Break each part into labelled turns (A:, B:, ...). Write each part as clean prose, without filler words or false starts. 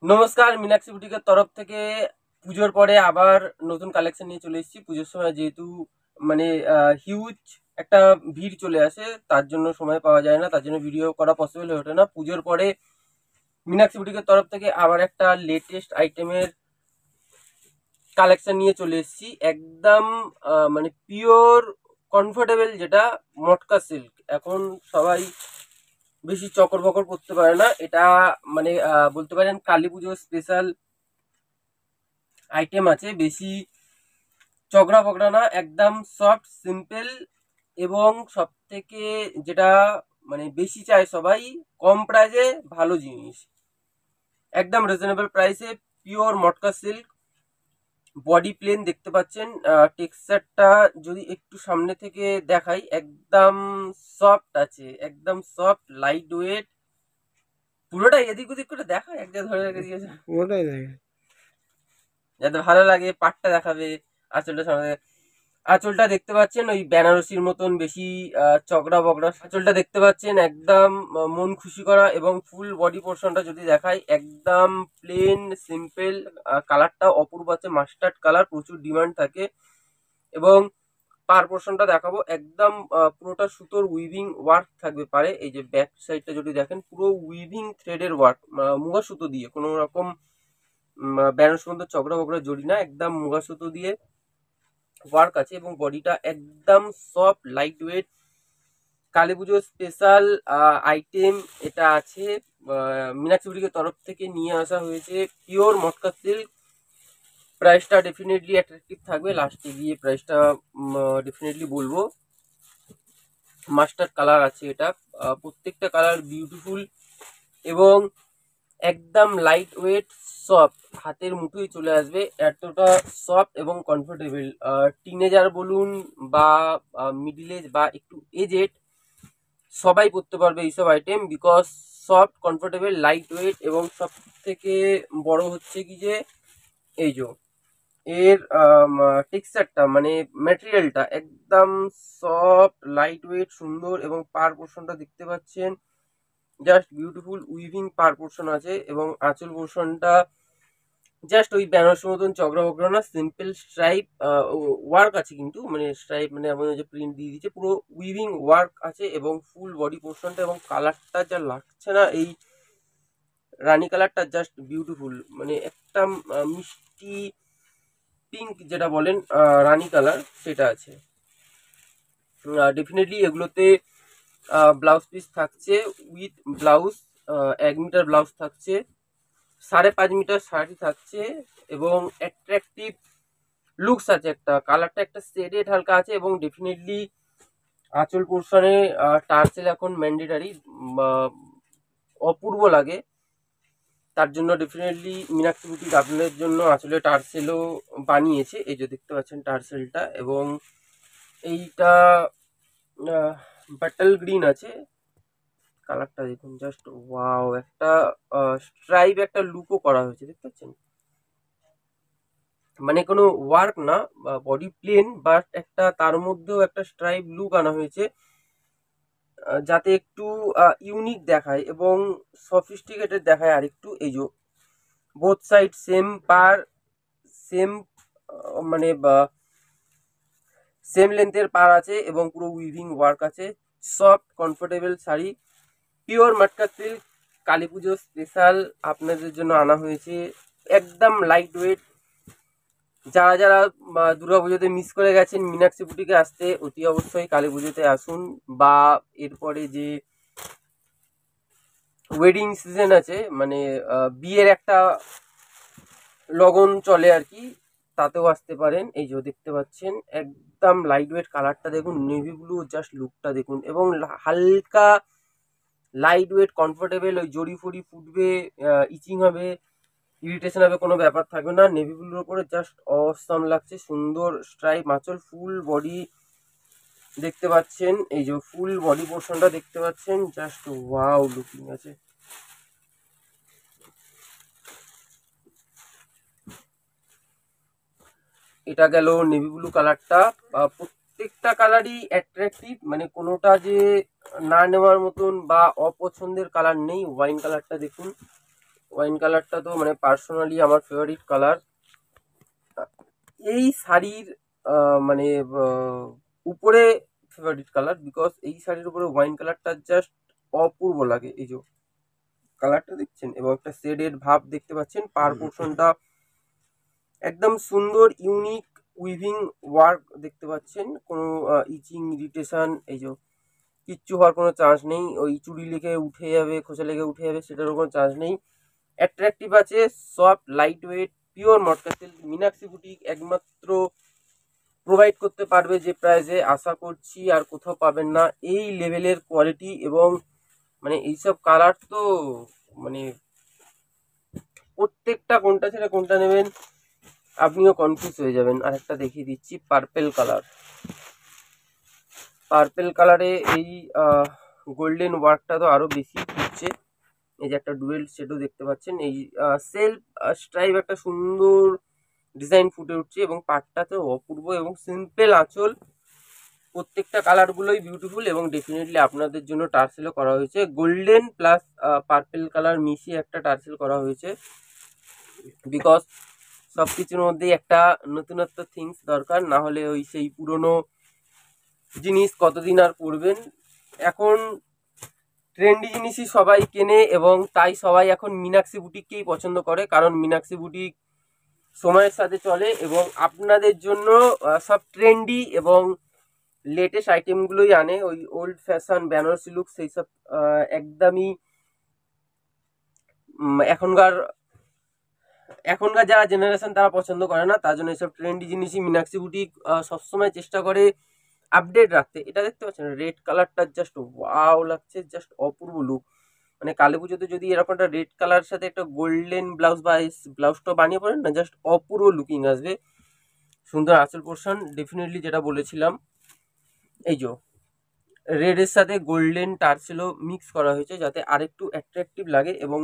A: নমস্কার, মীনাক্ষী বুটিকের তরফ থেকে পুজোর পরে আবার নতুন কালেকশন নিয়ে চলে এসেছি। পুজোর সময় যেহেতু মানে হিউজ একটা ভিড় চলে আসে, তার জন্য সময় পাওয়া যায় না, তার জন্য ভিডিও করা পসিবল হয়ে ওঠে না। পুজোর পরে মীনাক্ষী বুটিকের তরফ থেকে আবার একটা লেটেস্ট আইটেমের কালেকশন নিয়ে চলে এসেছি। একদম মানে পিওর কমফোর্টেবল, যেটা মটকা সিল্ক। এখন সবাই বেশি চকর বকর করতে পারে না, এটা মানে বলতে পারেন কালী পুজোর স্পেশাল আইটেম আছে। বেশি চগড়া বগড়া না, একদম সফট সিম্পল, এবং সব থেকে যেটা মানে বেশি চায় সবাই, কম প্রাইসে ভালো জিনিস, একদম রিজনেবল প্রাইসে। Pure matka silk, body plain দেখতে পাচ্ছেন। টেক্সচারটা যদি একটু সামনে থেকে দেখাই, একদম সফট আছে, একদম সফট, লাইট ওয়েট। পুরোটাই এদিক ওদিক করে দেখা, এক জায়গায় ধরে রেখে দিয়েছে,
B: পুরোটাই দেখে।
A: যাতে ভালো লাগে। পাটটা দেখাবে, আঁচলটা সামনে। আঁচলটা দেখতে পাচ্ছেন ওই বেনারসির মতন বেশি চকড়া বকড়া আঁচলটা দেখতে পাচ্ছেন, একদম মন খুশি করা। এবং ফুল বডি পোর্শনটা যদি দেখাই, একদম প্লেন সিম্পল। কালারটা অপূর্ব আছে, মাস্টার্ড কালার, প্রচুর ডিমান্ড থাকে। এবং পার পোর্শনটা দেখাবো, একদম পুরোটা সুতোর উইভিং ওয়ার্ক থাকবে পারে। এই যে ব্যাক সাইডটা যদি দেখেন, পুরো উইভিং থ্রেডের ওয়ার্ক, মুগা সুতো দিয়ে, কোনো রকম বেনারসির মতো চকড়া বকড়া জড়ি না, একদম মুগা সুতো দিয়ে ওয়ার্ক আছে। এবং বডিটা একদম সফট, লাইট ওয়েট, কালী পুজোর স্পেশাল আইটেম এটা আছে। মীনাক্ষী বুটিকের তরফ থেকে নিয়ে আসা হয়েছে পিওর মটকা সিল্ক। প্রাইসটা ডেফিনেটলি অ্যাট্রাকটিভ থাকবে, লাস্টে গিয়ে প্রাইসটা ডেফিনেটলি বলবো। মাস্টার্ড কালার আছে এটা, প্রত্যেকটা কালার বিউটিফুল এবং একদম লাইট ওয়েট, সফট, হাতের মুঠোয় চলে আসবে, এতটা সফট এবং কমফোর্টেবল। টিনেজার বলুন বা মিডিল এজ বা একটু এজেড, সবাই পরতে পারবে এইসব item, because soft, comfortable, light weight. এবং সব থেকে বড় হচ্ছে কি যে এই যে এর টেক্সচারটা, মানে ম্যাটেরিয়ালটা একদম সফট, লাইট ওয়েট, সুন্দর। এবং পার পোর্শনটা দেখতে পাচ্ছেন, জাস্ট বিউটিফুল উইভিং পার পোর্শন আছে। এবং আঁচল পোর্শনটা জাস্ট ওই বেনারসির মতন চকরা বকরা না, সিম্পল স্ট্রাইপ ওয়ার্ক আছে, কিন্তু মানে স্ট্রাইপ মানে এমন যে প্রিন্ট দিয়ে দিচ্ছে, পুরো উইভিং ওয়ার্ক আছে। এবং ফুল বডি পোর্শনটা এবং কালারটা যা লাগছে না, এই রানী কালারটা জাস্ট বিউটিফুল, মানে একটা মিষ্টি পিঙ্ক যেটা বলেন, রানী কালার, সেটা আছে। ডেফিনেটলি এগুলোতে ব্লাউজ পিস থাকছে উইথ ব্লাউজ, 1 মিটার ব্লাউজ থাকছে, 5.5 মিটার শাড়ি থাকছে। এবং অ্যাট্রাকটিভ লুকস আছে, একটা কালারটা একটা শেডেড হালকা আছে। এবং ডেফিনেটলি আঁচল পোর্শনে টার্সেল এখন ম্যান্ডেটারি, অপূর্ব লাগে। তার জন্য ডেফিনেটলি মীনাক্ষী বুটিক আপনাদের জন্য আঁচলে টার্সেলও বানিয়েছে, এই যে দেখতে পাচ্ছেন টার্সেলটা। এবং এইটা বাটল গ্রিন আছে, কালারটা দেখুন, জাস্ট ওয়াও, একটা স্ট্রাইপ একটা লুকও করা হয়েছে, দেখতে পাচ্ছেন। মানে কোনো ওয়ার্ক না, বডি প্লেন, বাট একটা তার মধ্যেও একটা স্ট্রাইপ লুক আনা হয়েছে, যাতে একটু ইউনিক দেখায় এবং সফিস্টিকেটেড দেখায় আর একটু। এই যে বোথ সাইড সেম পার, সেম মানে সেম লেন্থের পার আছে এবং পুরো উইভিং ওয়ার্ক আছে। Soft comfortable sari, pure matka silk, Kali Pujo special আপনাদের জন্য আনা হয়েছে। একদম লাইট ওয়েট। যারা যারা দুর্গাপুজোতে মিস করে গেছেন মীনাক্ষী বুটিকে আসতে, অতি অবশ্যই কালী পুজোতে আসুন। বা এরপরে যে ওয়েডিং সিজন আছে, মানে বিয়ের একটা লগন চলে আর কি, তাতেও আসতে পারেন। এই যে দেখতে পাচ্ছেন, একদম লাইট ওয়েট, কালারটা দেখুন, নেভি ব্লু, জাস্ট লুকটা দেখুন। এবং হালকা লাইট ওয়েট, কমফোর্টেবল, ওই জড়ি ফড়ি ফুটবে, ইচিং হবে, ইরিটেশন হবে, কোনো ব্যাপার থাকবে না। নেভি ব্লুর উপরে জাস্ট অসম লাগছে, সুন্দর স্ট্রাইপ আঁচল, ফুল বডি দেখতে পাচ্ছেন। এই যে ফুল বডি পোর্শনটা দেখতে পাচ্ছেন, জাস্ট ওয়াও লুকিং আছে। এটা গেল নেভি ব্লু কালারটা। প্রত্যেকটা কালারই অ্যাট্রাকটিভ, মানে কোনোটা যে না নেওয়ার মতন বা অপছন্দের কালার নেই। ওয়াইন কালারটা দেখুন, ওয়াইন কালারটা তো মানে পার্সোনালি আমার ফেভারিট কালার। এই শাড়ির মানে উপরে ফেভারিট কালার, বিকজ এই শাড়ির উপরে ওয়াইন কালারটা জাস্ট অপূর্ব লাগে। এই যে কালারটা দেখছেন এবং একটা শেডের ভাব দেখতে পাচ্ছেন। পার পোর্শনটা একদম সুন্দর ইউনিক উইভিং ওয়ার্ক দেখতে পাচ্ছেন। কোনো ইচিং ইরিটেশন এই যে কিচ্ছু হওয়ার কোনো চান্স নেই। ওই চুড়ি লেগে উঠে যাবে, খোঁচা লেগে উঠে যাবে, সেটারও কোনো চান্স নেই। অ্যাট্রাকটিভ আছে, soft, light weight, pure matka silk. Meenakshi boutique একমাত্র প্রোভাইড করতে পারবে যে প্রাইসে, আশা করছি আর কোথাও পাবেন না এই লেভেলের কোয়ালিটি। এবং মানে এইসব কালার তো মানে প্রত্যেকটা কোনটা ছেড়ে কোনটা নেবেন আপনিও কনফিউজ হয়ে যাবেন। আর একটা দেখিয়ে দিচ্ছি, পার্পেল কালার। পার্পেল কালারে এই গোল্ডেন ওয়ার্কটা তো আরো বেশি ফুটছে। এই যে একটা ডুয়েল শেডও দেখতে পাচ্ছেন। এই সেলফ স্ট্রাইপ একটা সুন্দর ডিজাইন ফুটে উঠছে এবং পাটটাতে অপূর্ব এবং সিম্পল আঁচল। প্রত্যেকটা কালারগুলোই বিউটিফুল এবং ডেফিনেটলি আপনাদের জন্য টার্সেলও করা হয়েছে। গোল্ডেন প্লাস পার্পেল কালার মিশিয়ে একটা টার্সেল করা হয়েছে, বিকজ সব কিছুর মধ্যেই একটা নতুনত্ব থিংস দরকার, না হলে ওই সেই পুরনো জিনিস কতদিন আর পরবেন। এখন ট্রেন্ডি জিনিসই সবাই কেনে এবং তাই সবাই এখন মীনাক্ষী বুটিককেই পছন্দ করে, কারণ মীনাক্ষী বুটিক সময়ের সাথে চলে এবং আপনাদের জন্য সব ট্রেন্ডি এবং লেটেস্ট আইটেমগুলোই আনে। ওই ওল্ড ফ্যাশন বেনারসি লুক সেই সব একদমই এখনকার যারা জেনারেশন তারা পছন্দ করে না। তার জন্য এইসব ট্রেন্ডি জিনিসই মীনাক্ষী বুটিক সবসময় চেষ্টা করে আপডেট রাখতে। এটা দেখতে পাচ্ছেন রেড কালারটা জাস্ট ওয়াও লাগছে, জাস্ট অপূর্ব লুক। মানে কালী পুজোতে যদি এরকম একটা রেড কালার সাথে একটা গোল্ডেন ব্লাউজ বা ব্লাউজটা বানিয়ে পড়েন না, জাস্ট অপূর্ব লুকিং আসবে। সুন্দর আঁচল পোর্শন, ডেফিনেটলি যেটা বলেছিলাম এই যে রেডের সাথে গোল্ডেন টার্সেলও মিক্স করা হয়েছে যাতে আরেকটু অ্যাট্রাকটিভ লাগে। এবং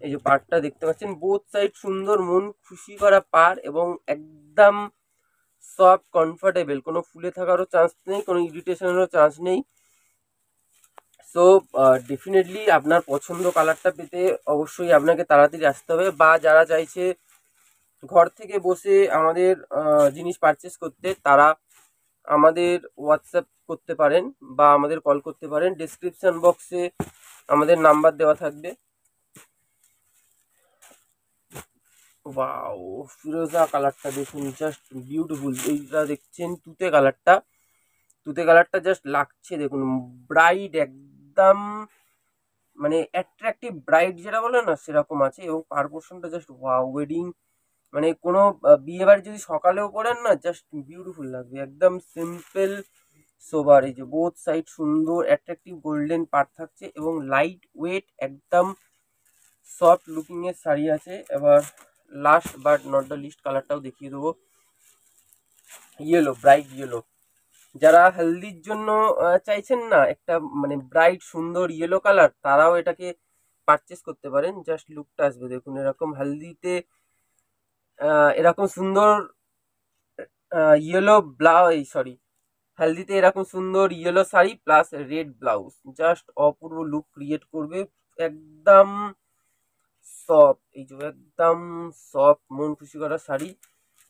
A: এই যে পাড়টা দেখতে পাচ্ছেন, বোথ সাইড সুন্দর মন খুশি করা পাড় এবং একদম সফট কমফোর্টেবল, কোনো ফুলে থাকারও চান্স নেই, কোনো ইরিটেশনেরও চান্স নেই। সো ডেফিনেটলি আপনার পছন্দ কালারটা পেতে অবশ্যই আপনাকে তাড়াতাড়ি আসতে হবে, বা যারা চাইছে ঘর থেকে বসে আমাদের জিনিস পারচেস করতে তারা আমাদের হোয়াটসঅ্যাপ করতে পারেন বা আমাদের কল করতে পারেন। ডেসক্রিপশন বক্সে আমাদের নাম্বার দেওয়া থাকবে। ওয়াও, ফিরোজা কালারটা দেখুন, জাস্ট বিউটিফুল। এইটা দেখছেন তুতে কালারটা, তুতে কালারটা জাস্ট লাগছে দেখুন, ব্রাইট একদম, মানে অ্যাট্রাকটিভ ব্রাইট যেটা বলে না সেরকম আছে। এবং পার পোর্শনটা জাস্ট ওয়াও, ওয়েডিং মানে কোনো বিয়ে বাড়ি যদি সকালেও পড়েন না জাস্ট বিউটিফুল লাগবে, একদম সিম্পল সোবার। এই যে বোথ সাইড সুন্দর অ্যাট্রাকটিভ গোল্ডেন পার থাকছে এবং লাইট ওয়েট একদম সফট লুকিং এর শাড়ি আছে। এবার last but not the least কালারটাও দেখিয়ে দেবো, ইয়েলো, ব্রাইট ইয়েলো। যারা হেলদির জন্য চাইছেন না একটা মানে ব্রাইট সুন্দর ইয়েলো কালার, তারাও এটাকে পারচেস করতে পারেন। জাস্ট লুকটা আসবে দেখুন এরকম হেলদিতে, এরকম সুন্দর ইয়েলো ব্লাউজ, সরি হেলদিতে এরকম সুন্দর yellow sari plus red blouse just অপূর্ব লুক ক্রিয়েট করবে। একদম সফট, এই যে একদম সফট মন খুশি করা শাড়ি।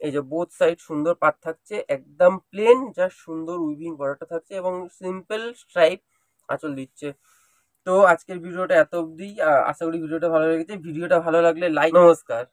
A: এই যে বোথ সাইড সুন্দর পাট থাকছে, একদম প্লেন, জাস্ট সুন্দর উইভিং বর্ডারটা থাকছে এবং সিম্পল স্ট্রাইপ আঁচল দিচ্ছে। তো আজকের ভিডিওটা এত অবধি, আশা করি ভিডিওটা ভালো লেগেছে। ভিডিওটা ভালো লাগলে লাইক। নমস্কার।